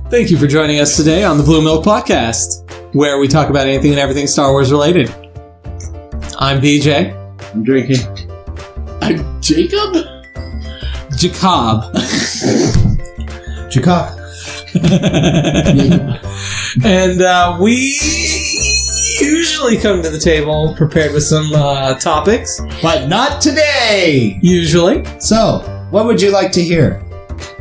Thank you for joining us today on the BlueMilk Podcast, where we talk about anything and everything Star Wars related. I'm BJ. I'm drinking. I'm Jacob? Jacob. Jacob. And we usually come to the table prepared with some topics. But not today! Usually. So, what would you like to hear?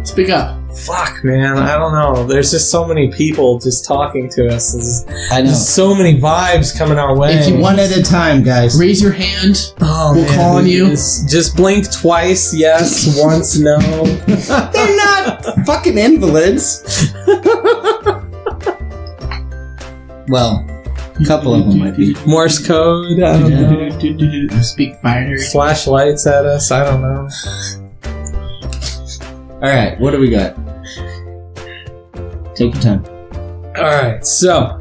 Speak up. Fuck, man. I don't know. There's just so many people just talking to us. I know. There's so many vibes coming our way. If you one at a time, guys. Raise your hand. Oh, we'll man, call on you. Just blink twice, yes, once, no. They're not fucking invalids. Well, a couple of them might be. Morse code, I don't know. Speak binary. Flashlights at us, I don't know. Alright, what do we got? Take your time. Alright, so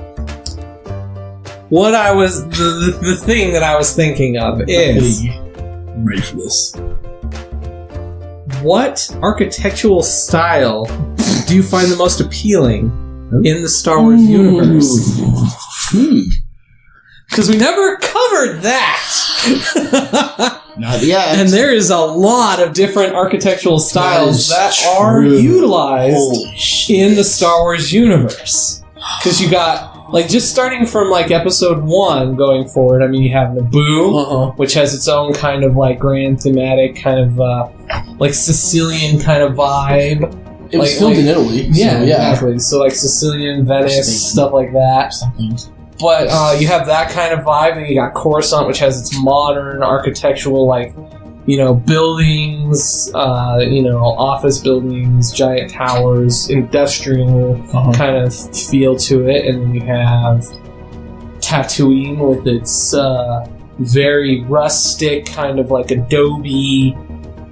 what I was the thing that I was thinking of is I'm ready for this. what architectural style do you find the most appealing in the Star Wars universe? Because we never covered that. Not yet. And there is a lot of different architectural styles that are true. utilized in the Star Wars universe. Because you got, like, just starting from, like, episode 1 going forward, I mean, you have Naboo, which has its own kind of, like, grand thematic kind of, like, Sicilian kind of vibe. It was filmed in Italy. Yeah, exactly. So, like, Sicilian, Venice, stuff like that. But you have that kind of vibe, and you got Coruscant, which has its modern architectural, like, you know, buildings, you know, office buildings, giant towers, industrial kind of feel to it. And then you have Tatooine with its very rustic, kind of like adobe,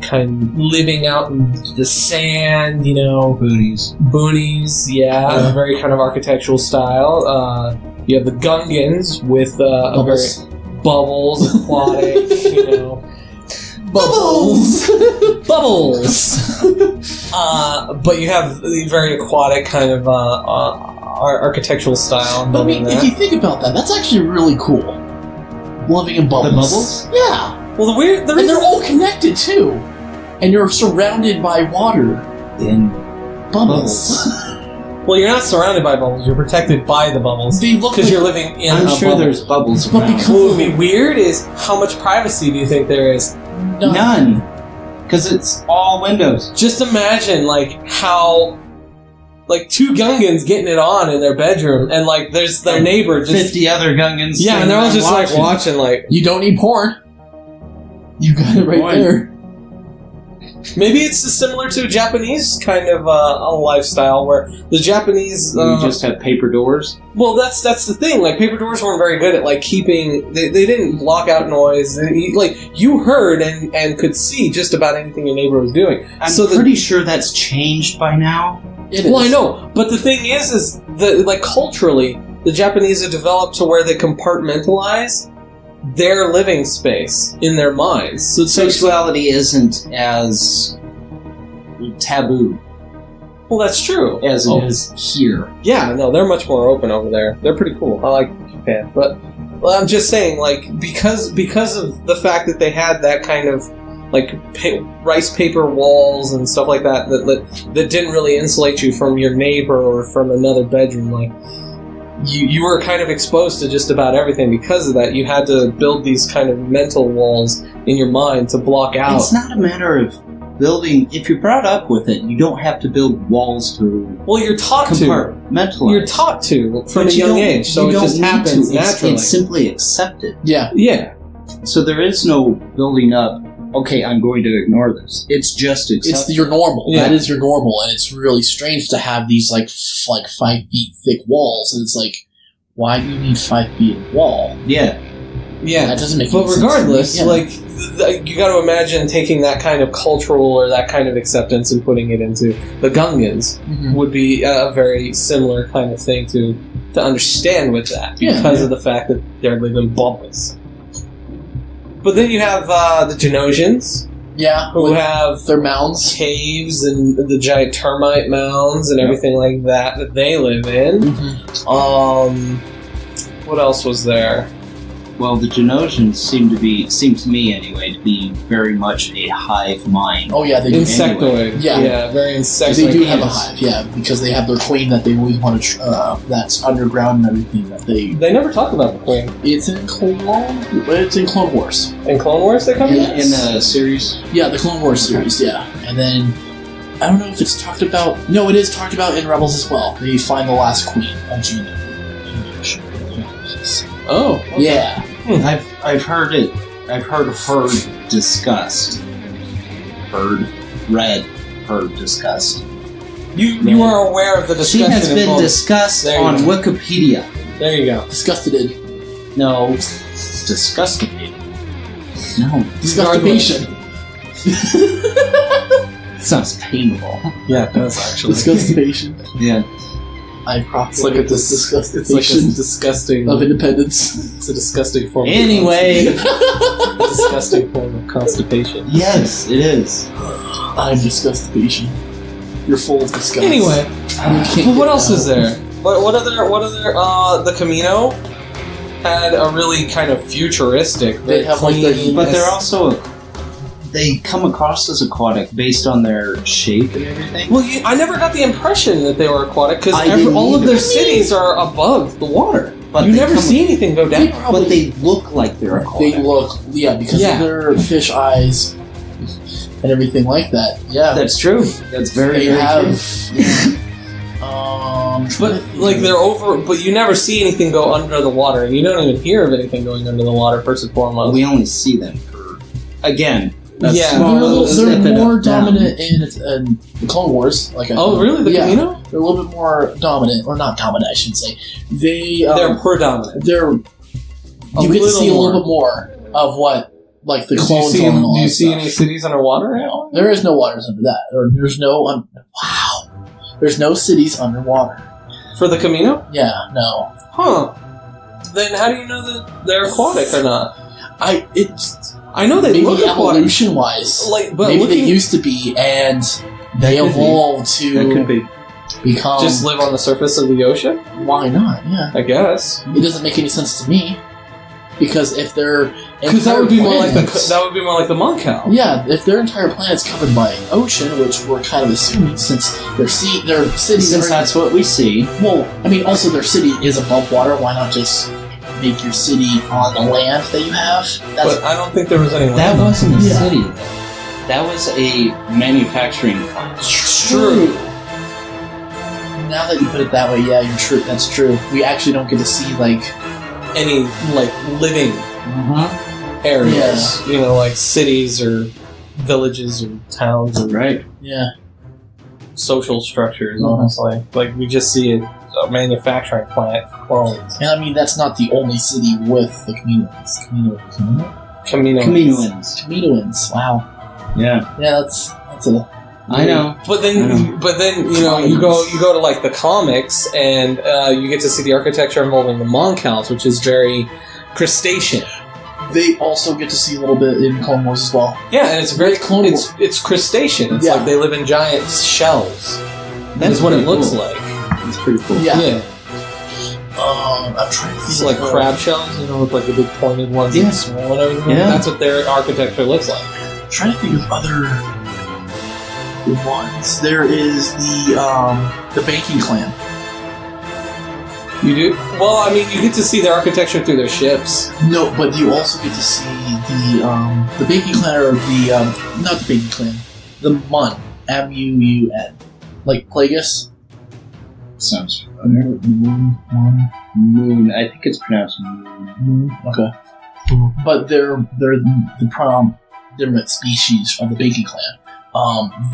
kind of living out in the sand, you know. Boonies, yeah. Very kind of architectural style. You have the Gungans with a very bubbles, aquatic, you know. Bubbles! But you have the very aquatic kind of architectural style. But I mean, if you think about that, that's actually really cool. Living in bubbles. The bubbles? Yeah. Well, and they're all connected too. And you're surrounded by water. In Bubbles. Well, you're not surrounded by bubbles. You're protected by the bubbles. They look because like, you're living in I'm a sure bubble. there's bubbles But around. because What would be weird is how much privacy do you think there is? None. Because it's all windows. Just imagine, like, how, like, two Gungans getting it on in their bedroom, and, like, there's their neighbor just... 50 other Gungans. Yeah, and they're all just, like, watching, like... You don't need porn. You got it right there. Maybe it's similar to Japanese kind of a lifestyle, where the Japanese... You just have paper doors? Well, that's the thing. Like, paper doors weren't very good at, like, keeping... They didn't block out noise. Like, you heard and could see just about anything your neighbor was doing. I'm pretty sure that's changed by now. Well, I know. But the thing is like, culturally, the Japanese have developed to where they compartmentalize their living space in their minds. So Sexuality isn't as taboo well, that's true. as it is here. Yeah, no, they're much more open over there. They're pretty cool. I like Japan. But I'm just saying, like, because of the fact that they had that kind of, like, rice paper walls and stuff like that that didn't really insulate you from your neighbor or from another bedroom, like, you were kind of exposed to just about everything. Because of that, you had to build these kind of mental walls in your mind to block out. It's not a matter of building. If you're brought up with it, you don't have to build walls to. Well, you're taught to. Compartmentalize. You're taught to from a young age, so it just happens naturally. It's simply accepted. Yeah. Yeah. So there is no building up. Okay, I'm going to ignore this. It's just accepted. It's your normal. Yeah. That is your normal, and it's really strange to have these like 5 feet thick walls, and it's like, why do you need 5 feet of wall? Yeah. Yeah. That doesn't make any sense. But regardless, to me. Yeah. like, you got to imagine taking that kind of cultural or that kind of acceptance and putting it into the Gungans would be a very similar kind of thing to understand with that because of the fact that they're living in bubbles. But then you have the Genosians, Yeah, who have their mounds, caves and the giant termite mounds and everything like that they live in. Mm-hmm. What else was there? Well, the Genosians seem to me anyway, to be very much a hive mind. Oh yeah, they do. Insectoid. Anyway. Yeah, very insectoid. They do have a hive, yeah, because they have their queen that they always want to. That's underground and everything that they. They never talk about the queen. It's in Clone Wars. In Clone Wars, they come in the series. Yeah, the Clone Wars series. Yeah, and then I don't know if it's talked about. No, it is talked about in Rebels as well. They find the last queen, Gina. Oh, okay. Yeah. I've heard it. I've heard her discussed. Read discussed. You are aware of the discussion. She has been involved. discussed on Wikipedia. There you go. Disgusted. No, disgusted. No, disgustation. Sounds painful. Yeah, it does actually. Disgustation. Yeah. I It's like a disgusting. It's like a disgusting of independence. It's a disgusting form. Anyway, a disgusting form of constipation. Yes, it is. I'm disgustation. You're full of disgust. Anyway, but what else is there? What other? The Camino had a really kind of futuristic. They have like but they're also they come across as aquatic based on their shape and everything. Well, I never got the impression that they were aquatic because all of their cities are above the water. But you never see anything go down. But they look like they're aquatic. They look, because of their fish eyes and everything like that. Yeah, that's true. That's very true. But like they're over. But you never see anything go under the water, and you don't even hear of anything going under the water. First and foremost, we only see them for again. They're more dominant in the Clone Wars. Really? The Camino? They're a little bit more dominant, or not dominant, I shouldn't say. They're predominant. You get to see a little bit more of what, like the clones. Do you see any cities underwater? No, there is no waters under that. There's no cities underwater for the Camino. Yeah, no. Huh? Then how do you know that they're aquatic or not? I know they maybe look evolution wise, but maybe they used to be, and they evolved to become just live on the surface of the ocean. Why not? Yeah, I guess it doesn't make any sense to me because if they're that would be more like the monk owl. Yeah, if their entire planet's covered by ocean, which we're kind of assuming since their cities. Since that's what we see. Well, I mean, also their city is above water. Why not just make your city on the land that you have? But I don't think there was any land. That wasn't a city. That was a manufacturing plant. True. Now that you put it that way, yeah, you're true. That's true. We actually don't get to see any living areas. Yeah. Like cities or villages or towns or social structures. Honestly, we just see a manufacturing plant for clones. And I mean, that's not the only city with the Caminoans. Wow. Yeah. Yeah, that's a. I know. But then you go to the comics and you get to see the architecture involving the monk house, which is very crustacean. They also get to see a little bit in Clone Wars as well. Yeah, and it's very it's crustacean. It's like they live in giant shells. That's what it looks like. It's pretty cool. Yeah. I'm trying to think. It's like crab shells, with the big pointed ones and small and everything. Yeah. That's what their architecture looks like. I'm trying to think of other ones. There is the Banking Clan. You do? Well, I mean, you get to see their architecture through their ships. No, but you also get to see the Banking Clan, or not the Banking Clan, the Mun, M-U-U-N, like Plagueis. Sounds familiar. Moon. I think it's pronounced Moon. Okay. But they're the predominant species of the Banking Clan.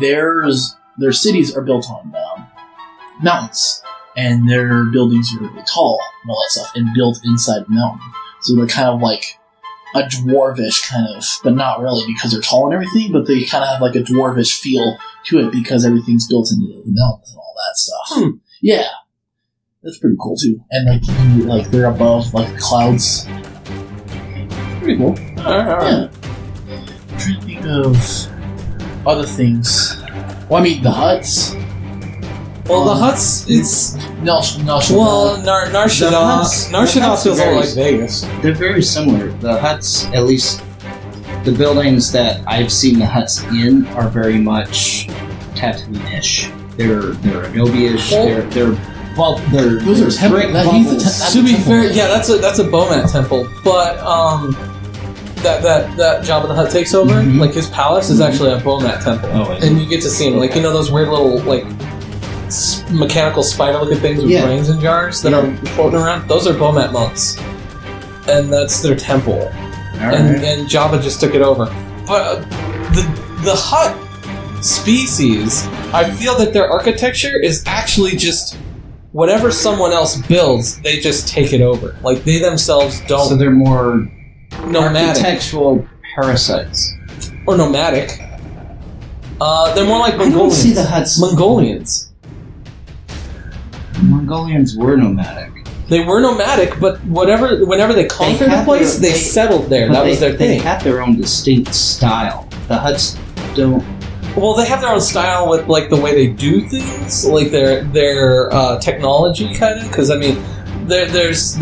Their cities are built on mountains, and their buildings are really tall and all that stuff, and built inside the mountain. So they're kind of like a dwarvish kind of, but not really because they're tall and everything, but they kind of have like a dwarvish feel to it because everything's built into the mountains and all that stuff. Yeah. That's pretty cool too. And they're above the clouds. Pretty cool. Alright. Yeah. trying to think of other things. Well, I mean, the huts. Well, the huts, it's... Nar Shaddaa feels a lot like Vegas. They're very similar. The huts, at least the buildings that I've seen the huts in, are very much Tatooine-ish. They're Adobe-ish. Those are temple. To be fair, yeah, that's a Bomat temple, but that Jabba the Hutt takes over, like his palace is actually a Bomat temple, and you get to see him, like those weird little like mechanical spider-looking things with brains in jars that are floating around. Those are Bomat monks, and that's their temple. And Jabba just took it over. But the Hutt species, I feel that their architecture is actually just whatever someone else builds, they just take it over. Like they themselves don't. So they're more nomadic. Architectural parasites. Or nomadic. They're more like Mongolians. I don't see the huts. Mongolians were nomadic. They were nomadic, but whenever they conquered a place, they settled there. That was their thing. They have their own distinct style. The huts don't. Well, they have their own style with like the way they do things, like their technology kind of. Because I mean, there's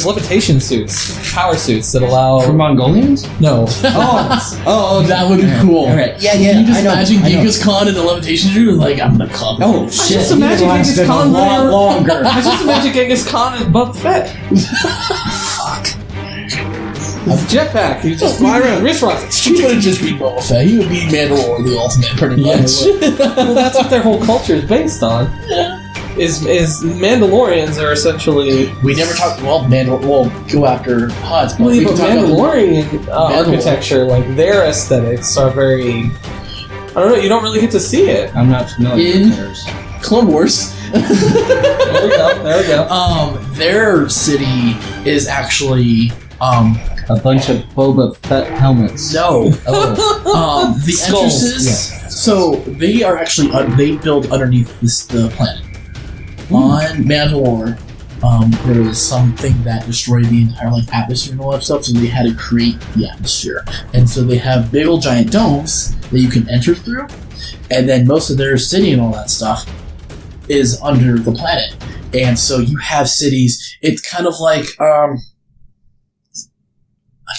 levitation suits, power suits that allow for Mongolians. No. Oh, that would be cool. Right. Yeah. Can you just imagine Genghis Khan in a levitation suit? Like, I'm gonna come. Oh shit! I just imagine Genghis Khan longer. I just imagine Genghis Khan and Boba Fett. Fuck. His jetpack. He just fly around wrist rockets. He wouldn't just be Boba Fett. He would be Mandalore, the ultimate, pretty much. Well, that's what their whole culture is based on. Yeah. Is Mandalorians are essentially... We never talked... Well, we'll go after Huts, but we can talk Mandalorian architecture, like their aesthetics are very... I don't know, you don't really get to see it. I'm not familiar with theirs. Clone Wars. There we go. Their city is actually... a bunch of Boba Fett helmets. No. The Skulls. entrances... Yeah. So, they are actually... they build underneath the planet. On Mandalore, there was something that destroyed the entire atmosphere and all that stuff, so they had to create the atmosphere. And so they have big old giant domes that you can enter through, and then most of their city and all that stuff is under the planet. And so you have cities, it's kind of like, I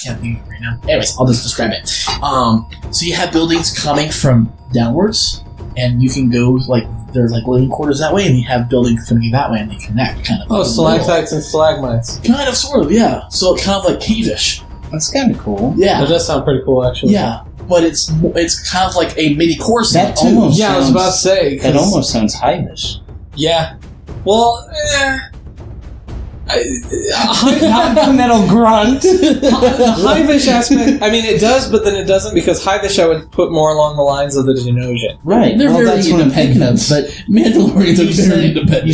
can't think of it right now. Anyways, I'll just describe it. So you have buildings coming from downwards, and you can go, there's living quarters that way, and you have buildings coming that way, and they connect, kind of. Oh, stalactites and stalagmites. Kind of, sort of, yeah. So it's kind of like cavish. That's kind of cool. Yeah. That does sound pretty cool, actually. Yeah, but it's kind of like a mini-Coruscant, too. I was about to say. That almost sounds hive-ish. Yeah. Well, metal grunt. The hive-ish aspect, I mean, it does, but then it doesn't, because hive-ish I would put more along the lines of the Genosian. Right. They're very that's what I'm thinking of. independent. But Mandalorians are very independent.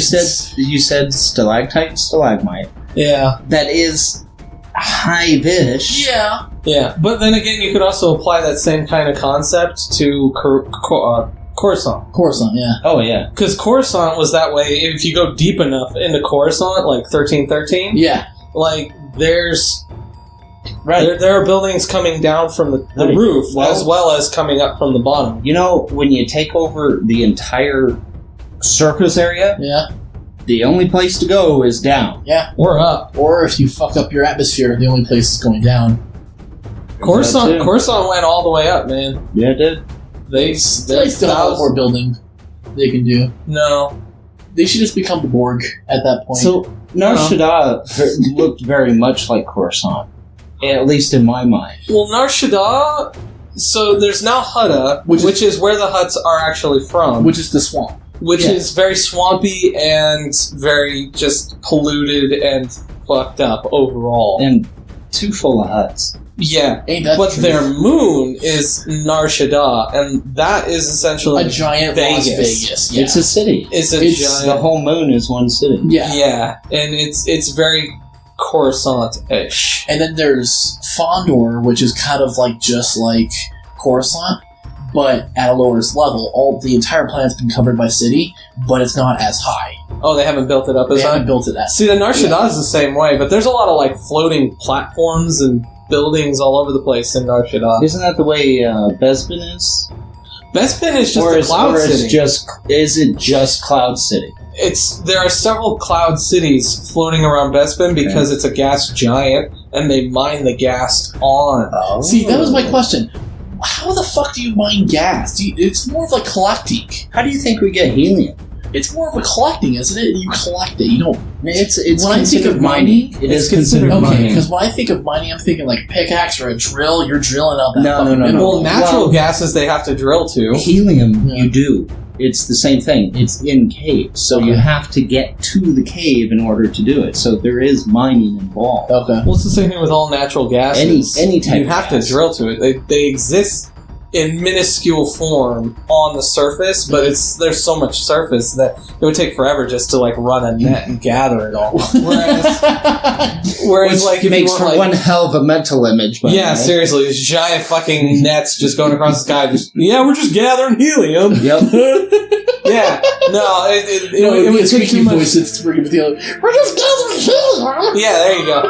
You said stalactite, stalagmite. Yeah. That is hive-ish. Yeah. Yeah. But then again, you could also apply that same kind of concept to Coruscant. Coruscant, yeah. Oh, yeah. Because Coruscant was that way. If you go deep enough into Coruscant, like 1313, Yeah. there's... Right. There are buildings coming down from the roof, as well as coming up from the bottom. You know, when you take over the entire surface area, Yeah. the only place to go is down. Yeah. Or up. Or if you fuck up your atmosphere, the only place is going down. Coruscant went all the way up, man. Yeah, it did. They still have more building they can do. No. They should just become the Borg at that point. So, Nar Shaddaa looked very much like Coruscant. At least in my mind. Well, Nar Shaddaa... So there's now Hutta, which is where the Hutts are actually from. which is the swamp. Which is very swampy and very just polluted and fucked up overall. And too full of huts. Yeah, Ain't that but true? their moon is Nar Shaddaa, and that is essentially A giant Vegas. Las Vegas. Yeah. It's a city. It's a It's giant... The whole moon is one city. Yeah. Yeah, and it's very Coruscant-ish. And then there's Fondor, which is kind of just like Coruscant, but at a lower level. The entire planet's been covered by city, but it's not as high. Oh, they haven't built it up as They high? haven't built it as See, the Nar Shaddaa is the same way, but there's a lot of floating platforms and buildings all over the place in Narshada. Isn't that the way Bespin is? Bespin is just a cloud city. Is it just Cloud City? There are several cloud cities floating around Bespin because it's a gas giant, and they mine the gas on. Oh. See, that was my question. How the fuck do you mine gas? It's more of like collecting. How do you think we get helium? It's more of a collecting, isn't it? You collect it. You don't. It's when I think of mining, it is considered okay. mining. Because when I think of mining, I'm thinking like pickaxe or a drill. You're drilling out that. No. Well, natural gases they have to drill to. Helium, you do. It's the same thing. It's in caves, so you have to get to the cave in order to do it. So there is mining involved. Okay. Well, it's the same thing with all natural gases. Any type you have to drill to it. They exist in minuscule form on the surface, but there's so much surface that it would take forever just to like run a net and gather it all. Whereas like, if makes you for want, one hell of a mental image. Seriously, these giant fucking nets just going across the sky. We're just gathering helium. Yep. It would take too much. Voice, it's with the other. We're just gathering helium. Yeah, there you go.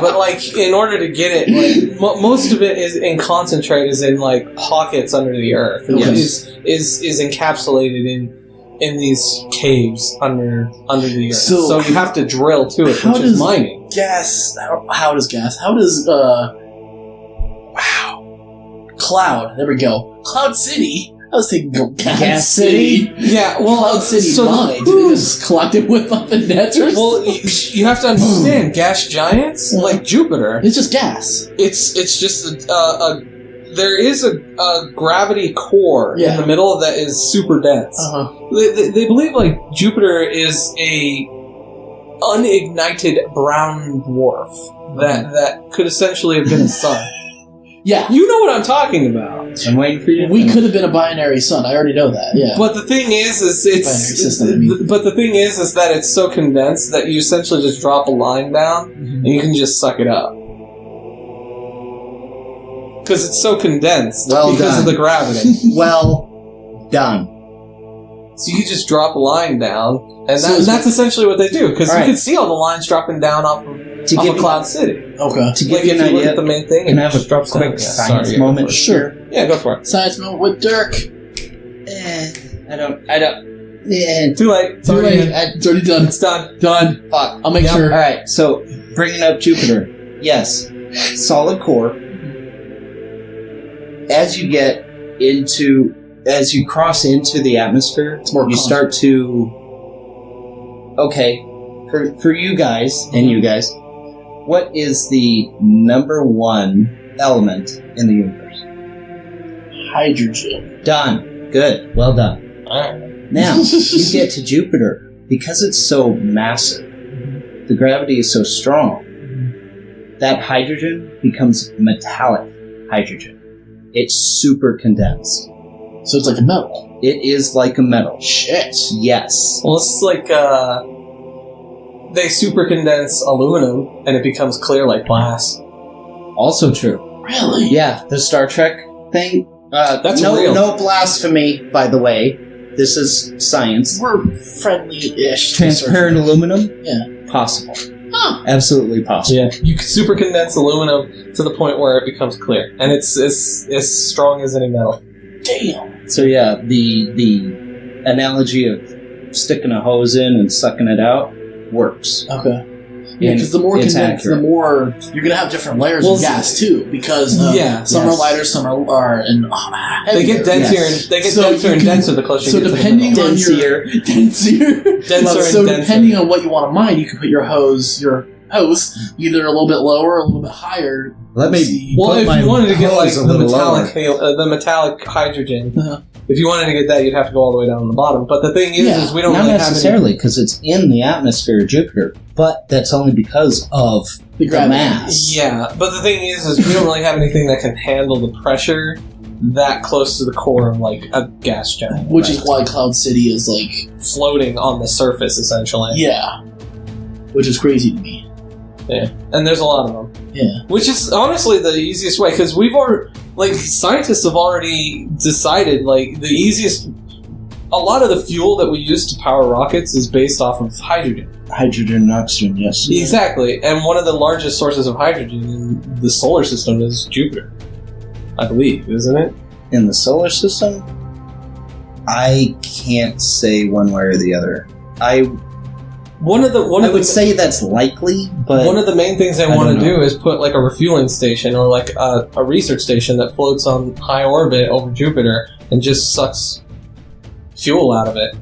But like, in order to get it, like most of it is in concentrate, is in like pockets under the earth. Is encapsulated in these caves under the earth. So you have to drill to it, which is mining. How does Cloud? There we go. Cloud City. I was thinking Gas City. Yeah, well, Cloud City mined. Did they just collect it with the nets? Well, you have to understand, gas giants like Jupiter. It's just gas. It's just there is a gravity core in the middle that is super dense. They believe like Jupiter is a unignited brown dwarf that could essentially have been a sun. Yeah. You know what I'm talking about. I'm waiting for you. We could have been a binary sun. I already know that. Yeah. But the thing is that it's so condensed that you essentially just drop a line down and you can just suck it up. Because it's so condensed because of the gravity. Well done. So you just drop a line down, and that's essentially what they do. Because you can see all the lines dropping down off of Cloud City. Okay. To give you an idea, look at the main thing, can I have a quick science moment? Sure. Yeah, go for it. Science moment with DIRK. I don't. Too late. It's already done. It's done. Done. Fuck. I'll make sure. All right. So bringing up Jupiter, yes, solid core. As you cross into the atmosphere, it's more you start to. Okay, for you guys and you guys, what is the number one element in the universe? Hydrogen. Done. Good. Well done. All right. Now you get to Jupiter because it's so massive. The gravity is so strong. That hydrogen becomes metallic hydrogen. It's super condensed. So it's like a metal. It is like a metal. Shit. Yes. Well, it's like they super condense aluminum and it becomes clear like glass. Also true. Really? Yeah, the Star Trek thing. That's no, real. No blasphemy, by the way. This is science. We're friendly-ish. Transparent aluminum? Yeah. Possible. Huh. Absolutely possible. Yeah, you can super condense aluminum to the point where it becomes clear, and it's as strong as any metal. Damn. So yeah, the analogy of sticking a hose in and sucking it out works. Okay. Yeah, because the more condensed, the more you're gonna have different layers of gas too. Because some are lighter, some are heavier. They get denser and denser the closer you get to the depending middle. on your denser. Depending on what you want to mine, you can put your hose either a little bit lower or a little bit higher. Let me. Well, if you wanted to get like the metallic hydrogen, if you wanted to get that, you'd have to go all the way down to the bottom. But the thing is we don't not really necessarily because it's in the atmosphere of Jupiter, but that's only because of the mass. Yeah, but the thing is we don't really have anything that can handle the pressure that close to the core of like a gas giant, which is why Cloud City is like floating on the surface essentially. Yeah, which is crazy to me. Yeah, and there's a lot of them. Yeah, which is honestly the easiest way because we've already, like, scientists have already decided like the easiest a lot of the fuel that we use to power rockets is based off of hydrogen. Hydrogen and oxygen, yes. Exactly. And one of the largest sources of hydrogen in the solar system is Jupiter, I believe, isn't it? In the solar system? I can't say one way or the other. I would say that's likely, but one of the main things I want to do is put like a refueling station or like a research station that floats on high orbit over Jupiter and just sucks fuel out of it.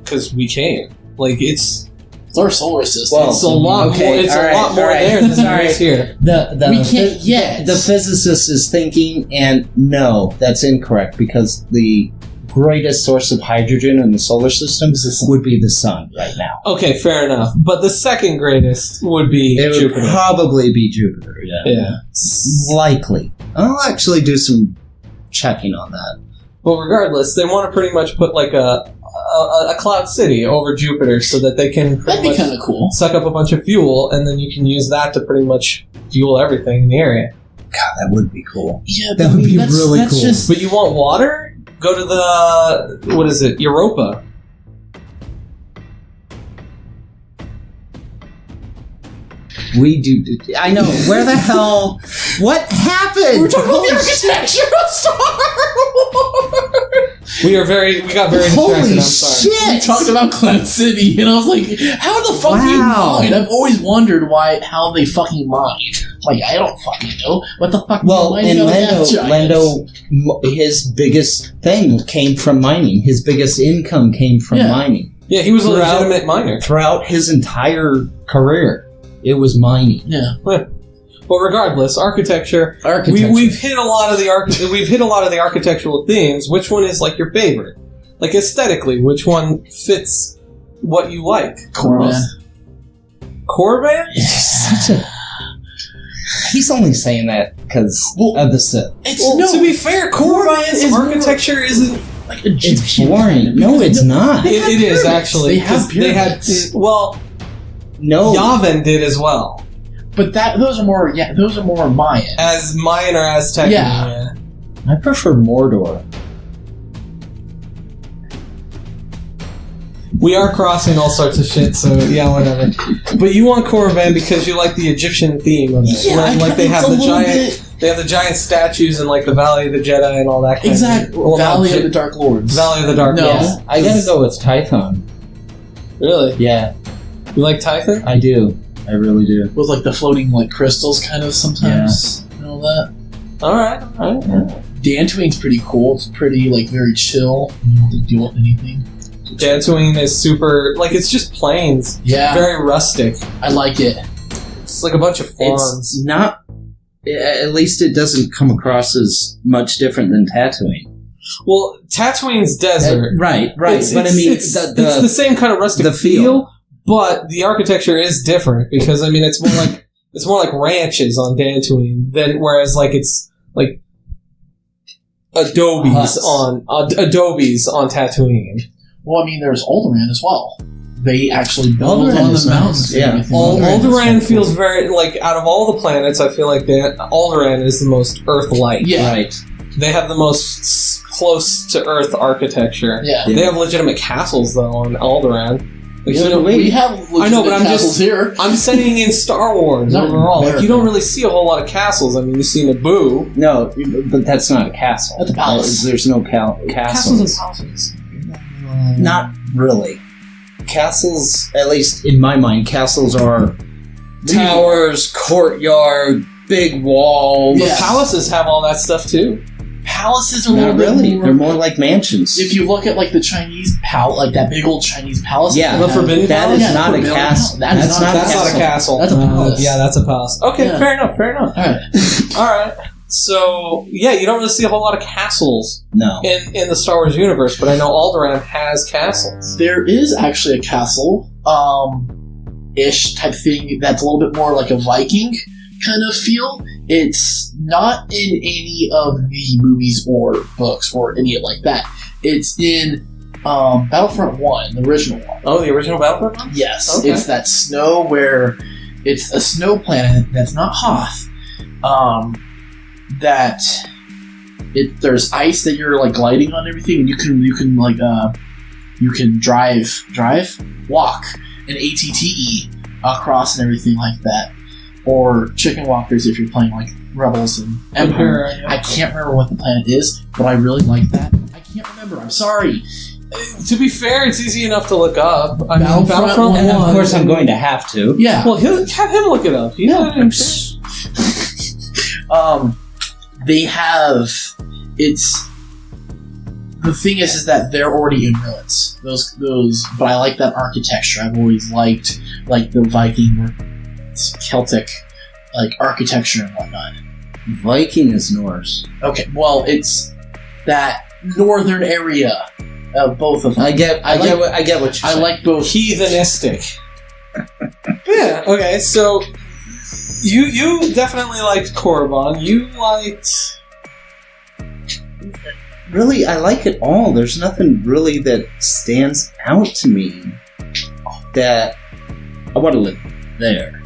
Because we can. Like it's our solar system. Well, it's a lot more. It's a lot more there than there is here. We can't yet. The physicist is thinking, and no, that's incorrect because the greatest source of hydrogen in the solar system would be the sun right now. Okay, fair enough. But the second greatest would be Jupiter. It would probably be Jupiter, yeah. Likely. I'll actually do some checking on that. Well, regardless, they want to pretty much put like a cloud city over Jupiter so that they can that'd be kind of cool. Suck up a bunch of fuel, and then you can use that to pretty much fuel everything in the area. God, that would be cool. Yeah, that would be really cool. But you want water? Go to the, what is it, Europa. We do. I know. Where the hell? What happened? We're talking about the architecture of Star Wars. We got very distracted. I'm sorry. Shit. We talked about Cloud City, and I was like, "How the fuck do you mine?" I've always wondered how they fucking mine. Like, I don't fucking know what the fuck. Well, in Lando, his biggest thing came from mining. His biggest income came from mining. Yeah, he was a legitimate miner throughout his entire career. It was mining. Yeah. But regardless, architecture. We've hit a lot of the architectural themes. Which one is like your favorite? Like aesthetically, which one fits what you like? Corban. Corban? He's only saying that because of the Sith. To be fair, Corban's architecture isn't like Egyptian. It's boring. No, it's not. It is actually. They had well. No, Yavin did as well. But those are more Mayan. As Mayan or Aztec. Yeah. I prefer Mordor. We are crossing all sorts of shit, so yeah, whatever. But you want Corban because you like the Egyptian theme of it. Yeah, like they have the giant statues in like the Valley of the Jedi and all that kind exactly. of Valley of the Dark Lords. Valley of the Dark Lords. Yeah, I gotta go with Tython. Really? Yeah. You like Tython? I do. I really do. With like the floating like crystals kind of sometimes and all that. Alright. Dantooine's pretty cool. It's pretty like very chill. You don't have to deal with anything. Dantooine is super it's just plains. Yeah. Very rustic. I like it. It's like a bunch of farms. It's not at least it doesn't come across as much different than Tatooine. Well, Tatooine's desert. Right. But I mean it's the same kind of rustic feel. But the architecture is different because it's more like ranches on Dantooine than whereas it's like adobes on Tatooine. Well, there's Alderaan as well. They actually build on the mountains. Yeah, Alderaan feels very out of all the planets. I feel like Alderaan is the most Earth-like. Yeah, right. They have the most close to Earth architecture. Yeah, they have legitimate castles though on Alderaan. We have castles here. I'm saying in Star Wars overall. You don't really see a whole lot of castles. You see Naboo. No, but that's not a castle. That's a palace. There's no castles. Castles and palaces. Not really. Castles, at least in my mind, castles are towers, courtyard, big walls. But palaces have all that stuff too. Palaces are not really. They're more like mansions. If you look at the Chinese palace, like that big old Chinese palace, the Forbidden Palace. That is not a castle. That's not a castle. That's a palace. Yeah, that's a palace. Okay, fair enough. All right. So you don't really see a whole lot of castles. No. In the Star Wars universe, but I know Alderaan has castles. There is actually a castle, ish type thing that's a little bit more like a Viking kind of feel. It's not in any of the movies or books or any like that. It's in Battlefront 1, the original one. Oh, the original Battlefront 1? Yes. Okay. It's that snow where it's a snow planet that's not Hoth. There's ice that you're gliding on everything, and you can You can walk an ATTE across and everything like that. Or chicken walkers if you're playing like Rebels and Empire. I can't remember what the planet is, but I really like that. I can't remember. I'm sorry. To be fair, it's easy enough to look up. I mean, Battlefront 1. And of course, I'm going to have to. Yeah. Well, have him look it up. They have. It's. The thing is that they're already in ruins. Those. But I like that architecture. I've always liked like the Viking or Celtic like architecture and whatnot. Viking is Norse. Okay, well, it's that northern area of both of them. I get what you're saying. I like both. Heathenistic. Yeah. Okay. So you definitely liked Korriban. You liked. Really, I like it all. There's nothing really that stands out to me that I want to live there.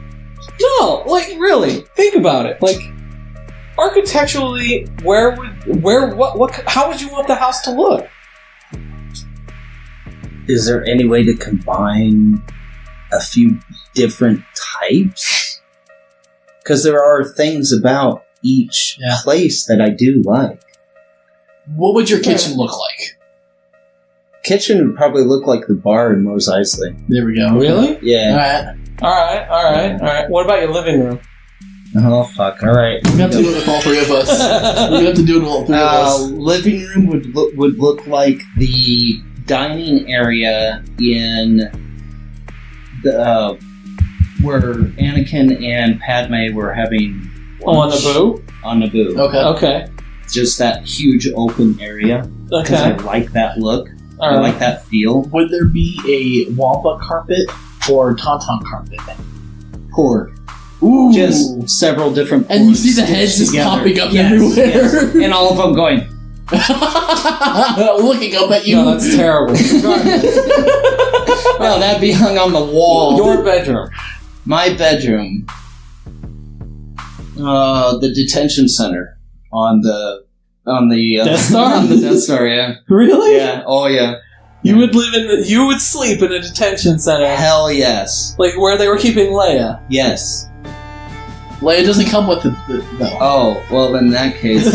No, like really, think about it. Like architecturally, how would you want the house to look? Is there any way to combine a few different types? Because there are things about each place that I do like. What would your kitchen look like? Kitchen would probably look like the bar in Mos Eisley. There we go. Really? Yeah. All right. What about your living room? Oh, fuck. All right. We have to do it with all three of us. We have to do it with all three of us. Living room would look like the dining area in the where Anakin and Padme were having lunch. On Naboo. Okay. Just that huge open area. Okay. I like that look. I like that feel. Would there be a wampa carpet or tauntaun carpet? Poured. Ooh. Just several different and you see the heads just popping up everywhere. Yes. And all of them going. Looking up at you. No, that's terrible. No, that'd be hung on the wall. Your bedroom. My bedroom. The detention center on the Death Star? On the Death Star, yeah. Really? Yeah. Oh, yeah. You would sleep in a detention center. Hell yes. Like where they were keeping Leia. Yes. Leia doesn't come with the no. Oh, well, in that case.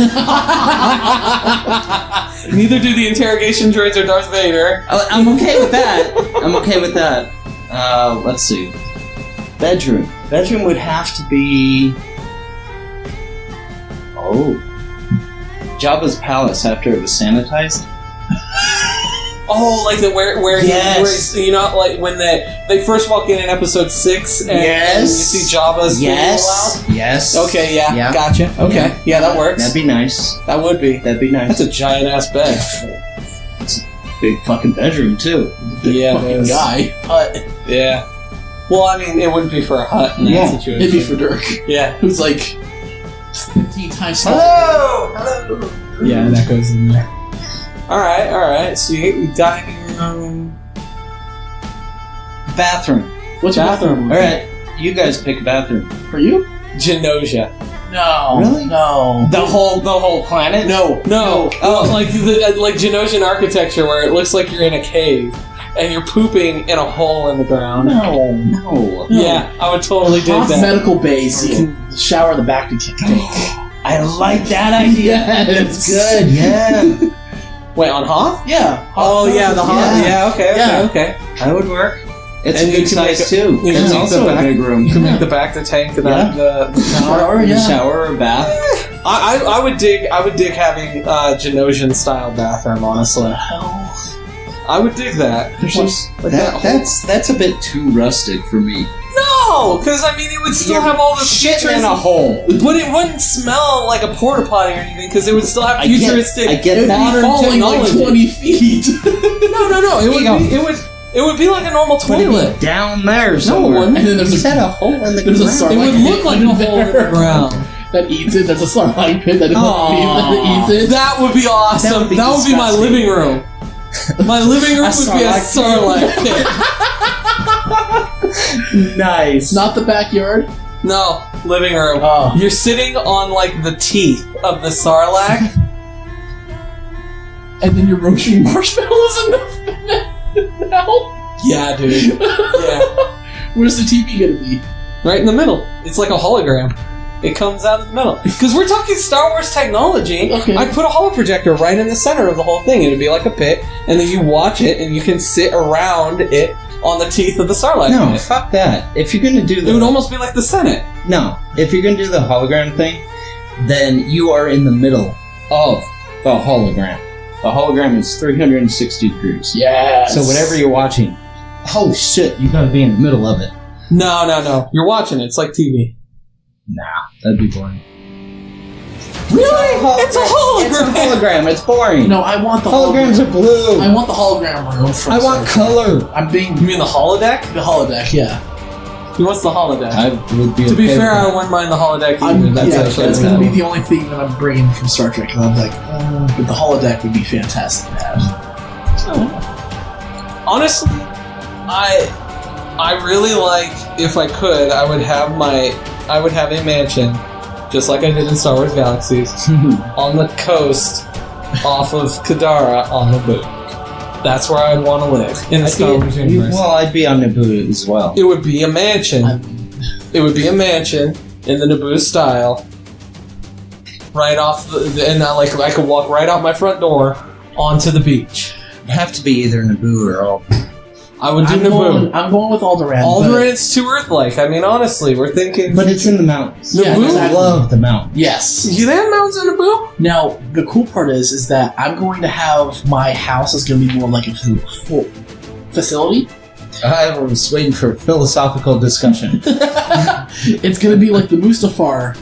Neither do the interrogation droids or Darth Vader. I'm okay with that. Let's see. Bedroom. Bedroom would have to be... Oh. Jabba's palace after it was sanitized. Oh, like where yes. you know, like when they first walk in episode 6 and you see Jabba's yes. Yes. Okay, yeah, gotcha. Okay, yeah, that works. That'd be nice. That would be. That'd be nice. That's a giant ass bed. It's a big fucking bedroom too. Big fucking guy. Hut. Yeah. Well, I mean, it wouldn't be for a hut in that situation. It'd be for DIRK. Yeah. Who's like 15 times smaller. Hello. Yeah, that goes in there. All right. So you dining room, bathroom. What's your bathroom? All right, you guys pick a bathroom. For you? Genosha. No. Really? No. The whole planet? No. Oh, like Genosian architecture where it looks like you're in a cave and you're pooping in a hole in the ground. No. Yeah, I would totally do that. Medical bays, so you can shower in the back to take. I like that idea. Yes. It's good. Yeah. Wait, on Hoth? Yeah. Oh, yeah, the Hoth. Yeah, okay. That would work. It's and a good size, too. It's also a big room. You can make the back the tank and the shower or bath. I would dig having a Genosian style bathroom, honestly. I would dig that. That's a bit too rustic for me. No, because I mean it would still have all the shit in a hole, but it wouldn't smell like a porta potty or anything because it would still have futuristic. I get modern falling technology. like 20 feet. No. It would be like a normal toilet down there somewhere. No, it wouldn't. And then there's a hole in the ground. It would look like a hole in the ground that eats it. There's a Sarlacc pit that eats it. That would be awesome. That would be my living room. My living room would be a Sarlacc pit. Nice. Not the backyard? No, living room. Oh. You're sitting on like the teeth of the Sarlacc. And then you're roasting marshmallows in the No. Yeah, dude. Yeah. Where's the TV gonna be? Right in the middle. It's like a hologram. It comes out of the middle. Because we're talking Star Wars technology. Okay. I'd put a holoprojector right in the center of the whole thing. It'd be like a pit, and then you watch it, and you can sit around it on the teeth of the Starlight. No, Planet. fuck that. If you're gonna do It would almost be like the Senate. No, if you're gonna do the hologram thing, then you are in the middle of the hologram. The hologram is 360 degrees. Yes. So whatever you're watching, holy shit, you gotta be in the middle of it. No. You're watching it. It's like TV. Nah, that'd be boring. Really? It's a hologram. It's a hologram. It's boring. No, I want the Holograms are blue. I want the hologram room. From I want color. You mean the holodeck? The holodeck, yeah. He wants the holodeck. I would be to be okay fair, with I wouldn't mind the holodeck either. I'm, That's yeah, actually that's going to be the only thing that I'm bringing from Star Trek. And I'm like, but the holodeck would be fantastic to have. Honestly, I really like, if I could, I would have a mansion, just like I did in Star Wars Galaxies, on the coast off of Kadara on Naboo. That's where I'd want to live in the Star Wars universe. Well, I'd be on Naboo as well. It would be a mansion. It would be a mansion in the Naboo style. Right off I could walk right out my front door onto the beach. It'd have to be either Naboo or all. I would do Naboo. I'm going with Alderaan. Alderan's too Earth-like. I mean, honestly, we're thinking. But it's in the mountains. Yeah, Naboo? exactly. I love the mountains. Yes. Do they have mountains in Naboo? Now, the cool part is that I'm going to have my house is going to be more like a full facility. I was waiting for philosophical discussion. It's going to be like the Mustafar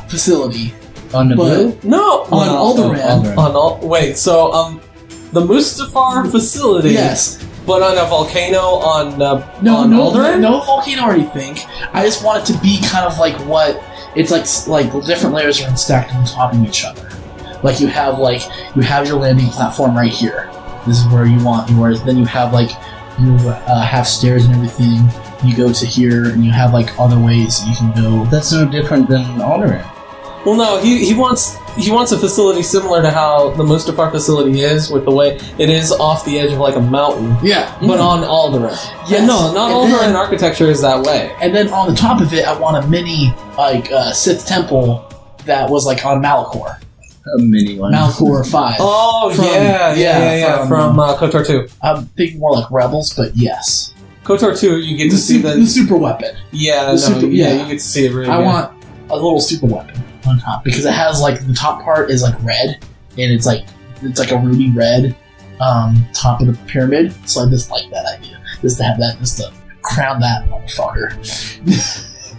facility. On Naboo? No. On Alderaan. Wait, so, the Mustafar facility. Yes. But on a volcano on No Alderaan? no volcano or anything. I just want it to be kind of like what it's like different layers are stacked on top of each other. Like you have your landing platform right here. This is where you want yours. Then you have you have stairs and everything. You go to here and you have other ways that you can go. That's no different than Alderaan. Well, no, he wants a facility similar to how the Mustafar facility is, with the way it is off the edge of a mountain. Yeah. But on Alderaan. Yes. Yeah, no, not Alderaan architecture is that way. And then on the top of it, I want a mini Sith temple that was on Malachor. A mini one. Malachor 5. Oh, from KOTOR 2. I'm thinking more like Rebels, but yes. KOTOR 2, you get to see the super weapon. Yeah, you get to see it really I good. want a little super weapon on top because it has the top part is red and it's a ruby red top of the pyramid. So I just like that idea. Just to have that, just to crown that motherfucker.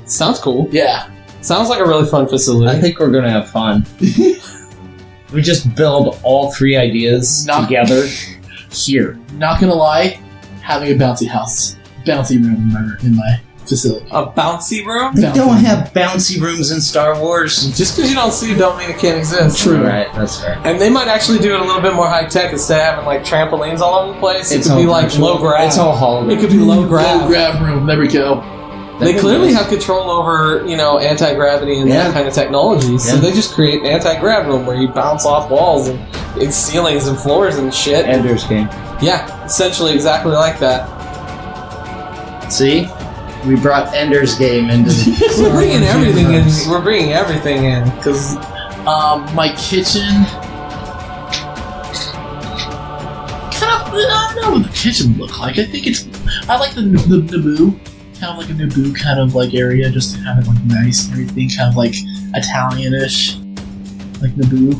Sounds cool. Yeah. Sounds like a really fun facility. I think we're gonna have fun. We just build all three ideas together here. Not gonna lie, having a bouncy room in my facility. A bouncy room? They don't have bouncy rooms in Star Wars. Just because you don't see it don't mean it can't exist. True. Right, that's fair. And they might actually do it a little bit more high tech instead of having trampolines all over the place. It It's could be all virtual. low grav. It's all hologram. It could be low grav. Low grav room. There we go. They clearly have control over, anti-gravity and that kind of technology. So they just create an anti-grav room where you bounce off walls and ceilings and floors and shit. Ender's Game. Yeah, essentially exactly like that. See? We brought Ender's Game into the We're bringing everything in. We're bringing everything in because my kitchen. I don't know what the kitchen would look like. I like the Naboo. Kind of like a Naboo kind of area, just to have it nice and everything, kind of Italian-ish, like Naboo.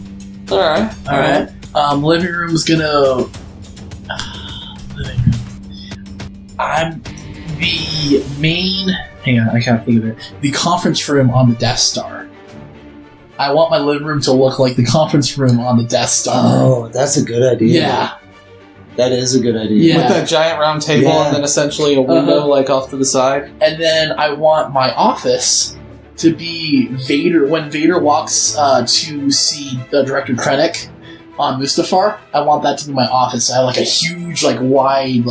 All right. Living room's gonna. Living room. I'm the main. Hang on, I can't think of it. The conference room on the Death Star. I want my living room to look like the conference room on the Death Star. Oh, that's a good idea. Yeah. That is a good idea. Yeah. With that giant round table and then essentially a window off to the side. And then I want my office to be Vader. When Vader walks to see the Director Krennic on Mustafar, I want that to be my office. I have a huge, wide,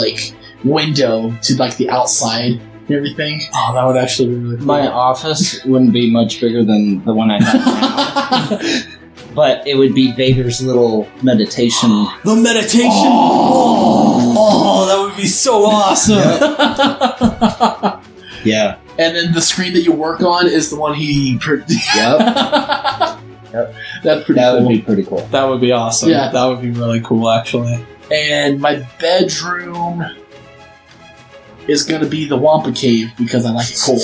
window to the outside and everything. Oh, that would actually be really cool. My office wouldn't be much bigger than the one I have now. But it would be Vader's little meditation. The meditation. Oh! so awesome. Yeah. And then the screen that you work on is the one he produced. Yep. That's pretty That cool. would be pretty cool. That would be awesome. Yeah. That would be really cool, actually. And my bedroom is going to be the Wampa Cave because I like it cold.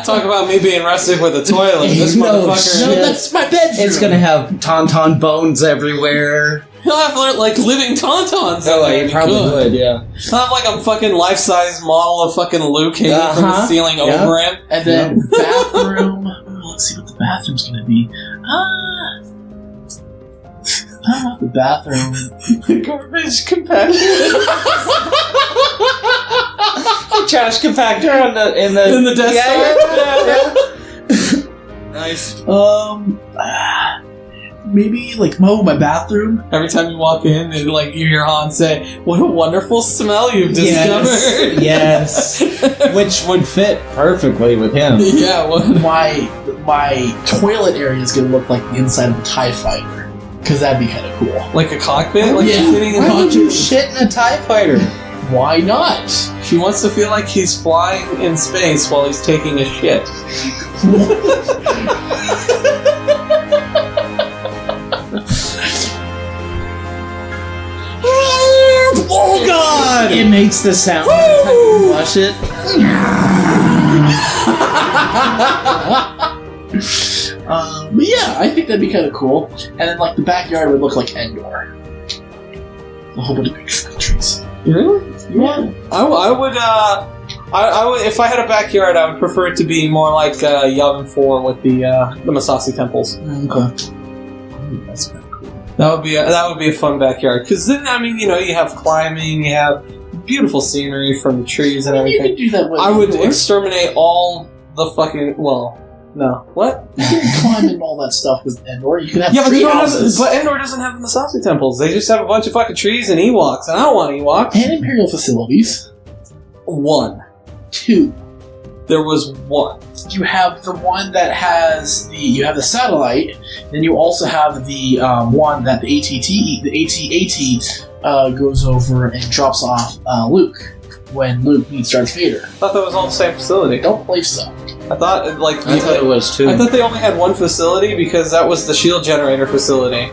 Talk about me being rustic with a toilet. This No motherfucker. shit. No, that's my bedroom. It's gonna have tauntaun bones everywhere. He'll have like living tauntauns. Oh, in there. he probably would, yeah. He'll have like a fucking life-size model of fucking Luke hanging from the ceiling over him. And then bathroom. Let's see what the bathroom's going to be. The bathroom. Garbage compactor. Trash compactor in the Death Star. Nice. Maybe like my bathroom. Every time you walk in, and like you hear Han say, "What a wonderful smell you've discovered." Yes. Which would fit perfectly with him. Yeah. My toilet area is going to look like the inside of a TIE fighter. Because that'd be kind of cool. Like a cockpit? Like Yeah. you're sitting in Why would you cockpit? shit in a TIE fighter? Why not? He wants to feel like he's flying in space while he's taking a shit. Oh God! It makes the sound every time you flush it. But yeah, I think that'd be kind of cool. And then like the backyard would look like Endor. A whole bunch of big trees. Really? Yeah. I would if I had a backyard, I would prefer it to be more like Yavin 4 with the Masasi temples. Okay. That's kind of cool. That would be a fun backyard, because then you have climbing, you have beautiful scenery from the trees and You everything. could do that with I would Endor. exterminate all the fucking no. What? You can climb and all that stuff with Endor. You can have Yeah, but tree houses. Endor doesn't have the Masasi temples. They just have a bunch of fucking trees and Ewoks, and I don't want Ewoks. And Imperial facilities. 1. 2. There was 1. You have the one that has you have the satellite, then you also have the one that the AT-AT goes over and drops off Luke when Luke meets Darth Vader. I thought that was all the same facility. Don't believe so. I thought I thought it was too. I thought they only had one facility because that was the shield generator facility.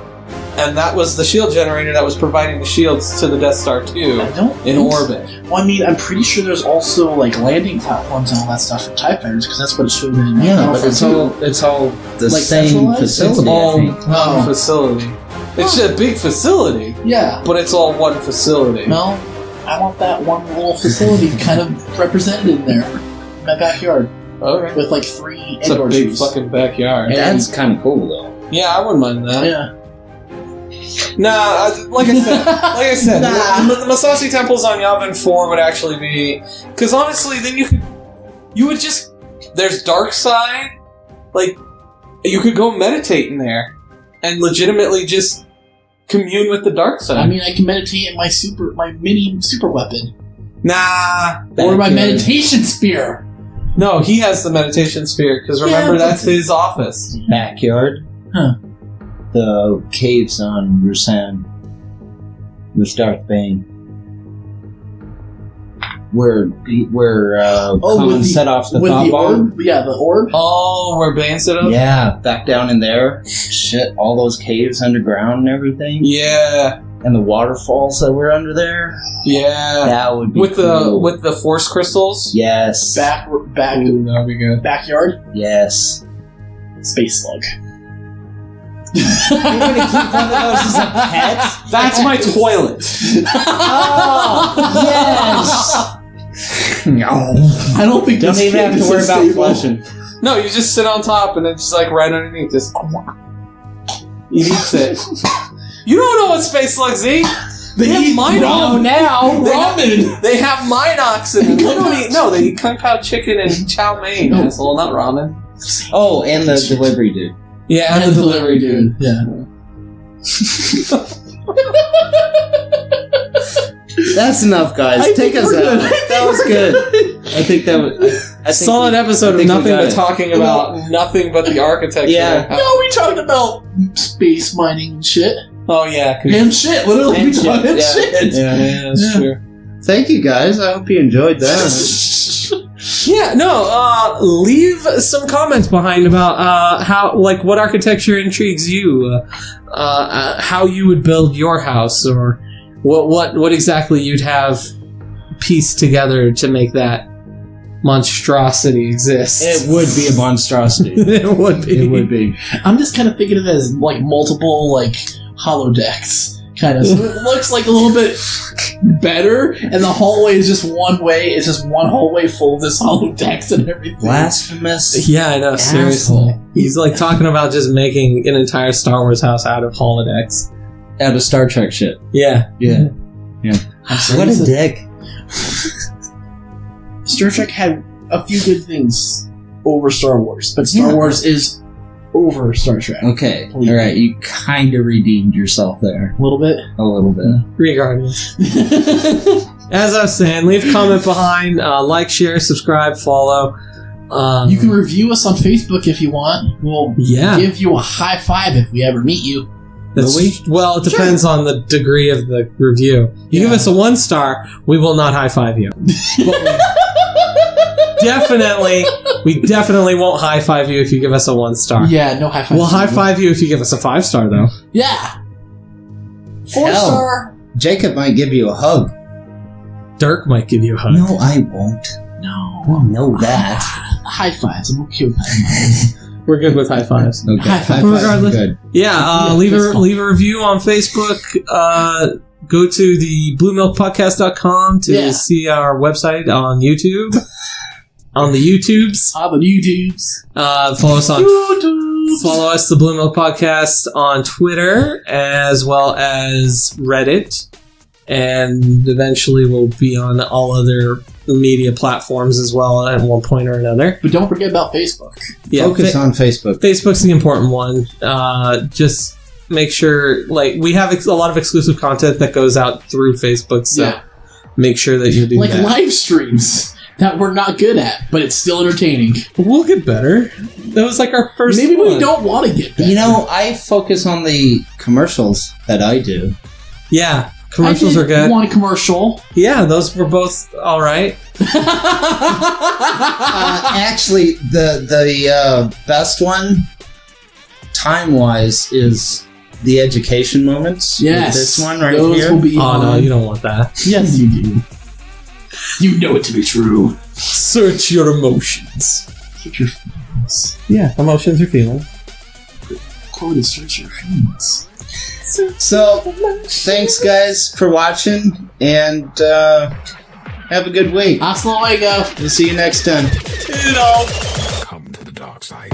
And that was the shield generator that was providing the shields to the Death Star 2 I don't in think so. orbit. Well, I mean, I'm pretty sure there's also like landing platforms and all that stuff for TIE fighters because that's what it showed in. Yeah, but Battlefront 2. it's all the Like same centralized? facility. It's all I think. one Oh. facility. It's a big facility, Yeah. but it's all one facility. No, I want that one little facility kind of represented in there. In my backyard. Okay. With like 3 It's a Endor big trees. fucking backyard. That's kind of cool though. Yeah, I wouldn't mind that. Yeah. Nah, like I said, Nah. the Masasi temples on Yavin 4 would actually be, because honestly, then you would just, there's dark side, like, you could go meditate in there, and legitimately just commune with the dark side. I mean, I can meditate in my mini super weapon. Nah. Or my meditation spear. No, he has the meditation sphere, because remember, Yeah, but- that's his office. Backyard. Huh. The caves on Rusan with Darth Bane. Where Conan set off the with thought the bomb. orb? Yeah, the orb. Oh, where Bane stood up? Yeah, back down in there. Shit, all those caves underground and everything. Yeah. And the waterfalls that were under there. Yeah. That would be With cool. the force crystals? Yes. Back, Ooh, that would be good. backyard. Yes. Space slug. You're gonna keep one of those as a pet? That's my toilet. Oh, yes! I don't think Don't this even have cave to is worry so about stable. flushing. No, you just sit on top and then just like right underneath, just he eats it. You don't know what space slugs eat. They have minox. now. They have minox in them. They don't eat. No, they eat kung pao chicken and chow mein. Asshole, not ramen. Oh, and the delivery dude. Yeah, And the delivery dude. Yeah. That's enough, guys. I Take think us we're out. good. That was good. I think that was I think solid episode of think we nothing got but it. talking about nothing but the architecture. Yeah. No, we talked about space mining and shit. Oh, yeah. And shit, literally. And shit, And yeah. shit. Yeah, that's true. Thank you, guys. I hope you enjoyed that. Yeah, no, leave some comments behind about how, like, what architecture intrigues you, how you would build your house, or what exactly you'd have pieced together to make that monstrosity exist. It would be a monstrosity. It would be. It would be. I'm just kind of thinking of it as like multiple like holodecks, kind of. So it looks like a little bit better, and the hallway is just one way. It's just one hallway full of this holodecks and everything. Blasphemous. Yeah, I know. Seriously, Asshole. he's like talking about just making an entire Star Wars house out of holodecks. Out of Star Trek shit. Yeah, Yeah. What a dick. Star Trek had a few good things over Star Wars, but Star Wars is over Star Trek. Okay. All right. You kind of redeemed yourself there. A little bit. A little bit. regardless. As I was saying, leave a comment behind, like, share, subscribe, follow. You can review us on Facebook if you want. We'll give you a high five if we ever meet you. Well, it depends on the degree of the review. You give us a 1 star, we will not high five you. We definitely won't high five you if you give us a 1 star. Yeah, no high five. We'll high five you if you give us a 5 star, though. Yeah. 4 Hell. star. Jacob might give you a hug. DIRK might give you a hug. No, I won't. No. I know that. High fives. I'm okay with high fives. We're good with high fives. Okay. High five. Regardless. Good. Yeah, leave a review on Facebook. Go to the BlueMilkPodcast.com to see our website on YouTube. On the YouTubes. On the YouTubes. Follow us on YouTubes. Follow us, the BlueMilk Podcast, on Twitter as well as Reddit, and eventually we'll be on all other media platforms as well at one point or another. But don't forget about Facebook. Yeah, Focus on Facebook. Facebook's the important one. Just make sure, like, we have a lot of exclusive content that goes out through Facebook, so make sure that you do like that. live streams that we're not good at, but it's still entertaining. We'll get better. That was like our first Maybe one. we don't want to get better. You know, I focus on the commercials that I do. Yeah, commercials are good. One commercial. Yeah, those were both all right. Actually, the best one, time-wise, is the education moments. Yes, This one right those here. will be Oh, no, you don't want that. Yes, you do. You know it to be true. Search your emotions. Search your feelings. Yeah, emotions or feelings. Quote is search your feelings. So, thanks, guys, for watching, and have a good week. Hasta luego. We'll see you next time. Toodle. Come to the dark side.